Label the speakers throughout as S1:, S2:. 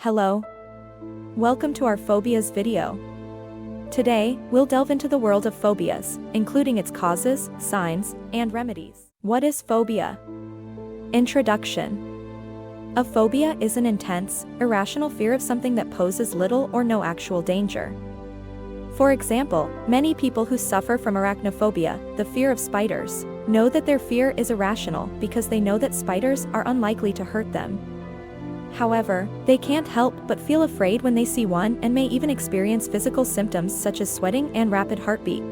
S1: Hello. Welcome to our phobias video. Today, we'll delve into the world of phobias, including its causes, signs, and remedies. What is phobia? Introduction. A phobia is an intense, irrational fear of something that poses little or no actual danger. For example, many people who suffer from arachnophobia, the fear of spiders, know that their fear is irrational because they know that spiders are unlikely to hurt them. However, they can't help but feel afraid when they see one and may even experience physical symptoms such as sweating and rapid heartbeat.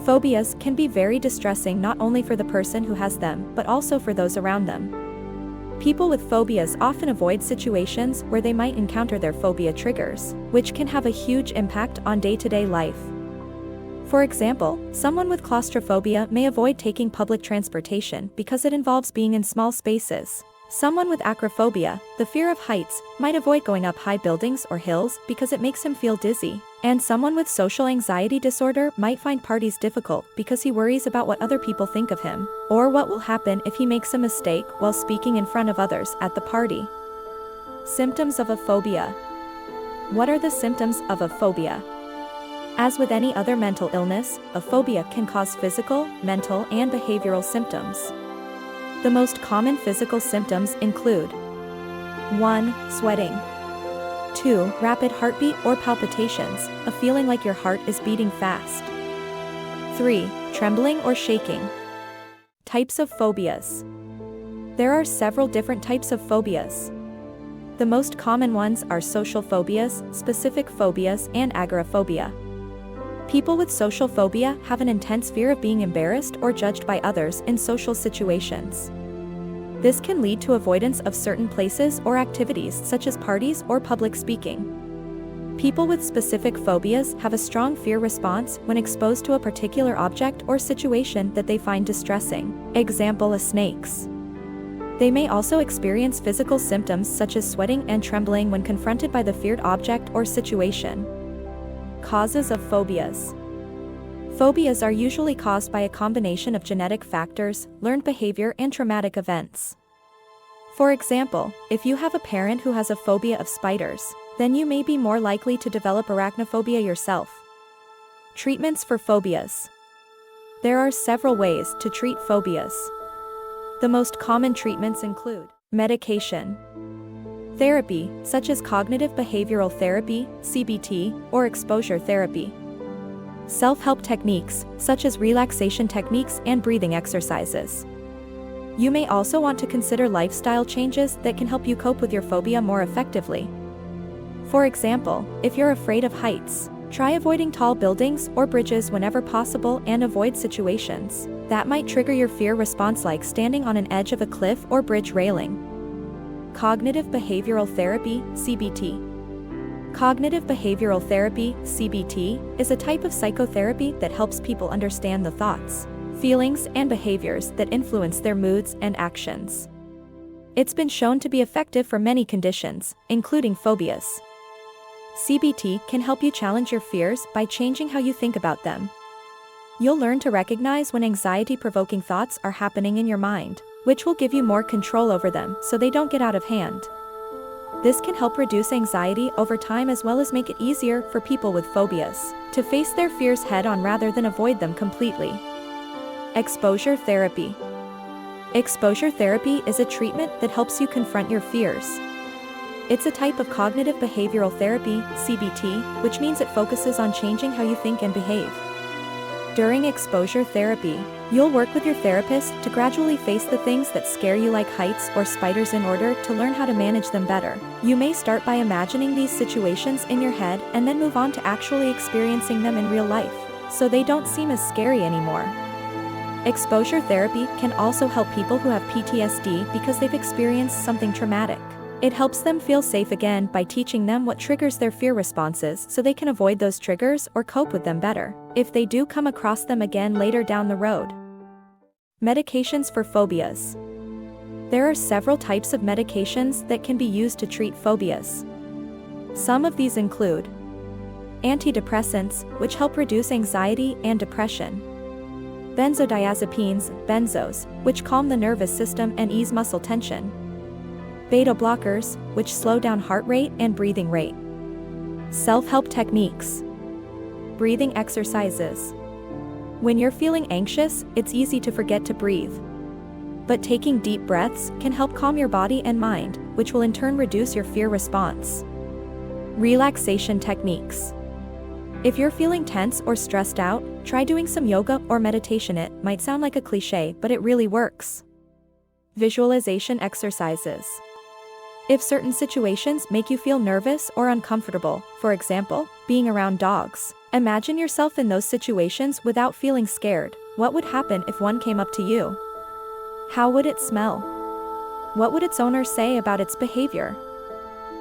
S1: Phobias can be very distressing not only for the person who has them but also for those around them. People with phobias often avoid situations where they might encounter their phobia triggers, which can have a huge impact on day-to-day life. For example, someone with claustrophobia may avoid taking public transportation because it involves being in small spaces. Someone with agoraphobia, the fear of heights, might avoid going up high buildings or hills because it makes him feel dizzy. And someone with social anxiety disorder might find parties difficult because he worries about what other people think of him, or what will happen if he makes a mistake while speaking in front of others at the party. Symptoms of a phobia. What are the symptoms of a phobia? As with any other mental illness, a phobia can cause physical, mental, and behavioral symptoms. The most common physical symptoms include 1. Sweating. 2. Rapid heartbeat or palpitations, a feeling like your heart is beating fast. 3. Trembling or shaking. Types of phobias. There are several different types of phobias. The most common ones are social phobias, specific phobias, and agoraphobia. People with social phobia have an intense fear of being embarrassed or judged by others in social situations. This can lead to avoidance of certain places or activities such as parties or public speaking. People with specific phobias have a strong fear response when exposed to a particular object or situation that they find distressing. Example: snakes. They may also experience physical symptoms such as sweating and trembling when confronted by the feared object or situation. Causes of phobias. Phobias are usually caused by a combination of genetic factors, learned behavior, and traumatic events. For example, if you have a parent who has a phobia of spiders, then you may be more likely to develop arachnophobia yourself. Treatments for phobias. There are several ways to treat phobias. The most common treatments include medication, therapy, such as cognitive behavioral therapy, CBT, or exposure therapy. Self-help techniques, such as relaxation techniques and breathing exercises. You may also want to consider lifestyle changes that can help you cope with your phobia more effectively. For example, if you're afraid of heights, try avoiding tall buildings or bridges whenever possible and avoid situations that might trigger your fear response, like standing on an edge of a cliff or bridge railing. Cognitive behavioral therapy, CBT. Cognitive behavioral therapy, CBT, is a type of psychotherapy that helps people understand the thoughts, feelings, and behaviors that influence their moods and actions. It's been shown to be effective for many conditions, including phobias. CBT can help you challenge your fears by changing how you think about them. You'll learn to recognize when anxiety-provoking thoughts are happening in your mind, which will give you more control over them so they don't get out of hand. This can help reduce anxiety over time as well as make it easier for people with phobias to face their fears head-on rather than avoid them completely. Exposure therapy. Exposure therapy is a treatment that helps you confront your fears. It's a type of cognitive behavioral therapy, CBT, which means it focuses on changing how you think and behave. During exposure therapy, you'll work with your therapist to gradually face the things that scare you, like heights or spiders, in order to learn how to manage them better. You may start by imagining these situations in your head and then move on to actually experiencing them in real life, so they don't seem as scary anymore. Exposure therapy can also help people who have PTSD because they've experienced something traumatic. It helps them feel safe again by teaching them what triggers their fear responses so they can avoid those triggers or cope with them better if they do come across them again later down the road. Medications for phobias. There are several types of medications that can be used to treat phobias. Some of these include antidepressants, which help reduce anxiety and depression; benzodiazepines, benzos, which calm the nervous system and ease muscle tension; Beta blockers, which slow down heart rate and breathing rate. Self-help techniques. Breathing exercises. When you're feeling anxious, it's easy to forget to breathe. But taking deep breaths can help calm your body and mind, which will in turn reduce your fear response. Relaxation techniques. If you're feeling tense or stressed out, try doing some yoga or meditation. It might sound like a cliche, but it really works. Visualization exercises. If certain situations make you feel nervous or uncomfortable, for example, being around dogs, imagine yourself in those situations without feeling scared. What would happen if one came up to you? How would it smell? What would its owner say about its behavior?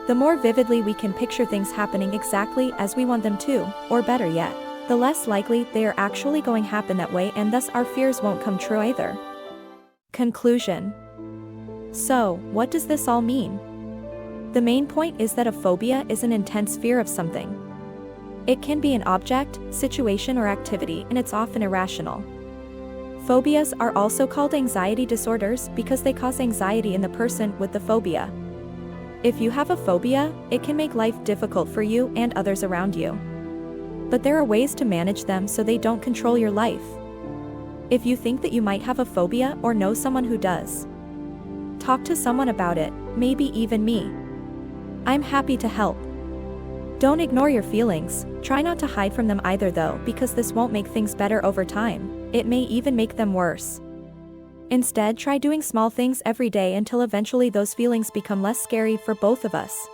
S1: The more vividly we can picture things happening exactly as we want them to, or better yet, the less likely they are actually going to happen that way, and thus our fears won't come true either. Conclusion. So, what does this all mean? The main point is that a phobia is an intense fear of something. It can be an object, situation, or activity, and it's often irrational. Phobias are also called anxiety disorders because they cause anxiety in the person with the phobia. If you have a phobia, it can make life difficult for you and others around you. But there are ways to manage them so they don't control your life. If you think that you might have a phobia or know someone who does, talk to someone about it, maybe even me. I'm happy to help. Don't ignore your feelings, try not to hide from them either though, because this won't make things better over time, it may even make them worse. Instead, try doing small things every day until eventually those feelings become less scary for both of us.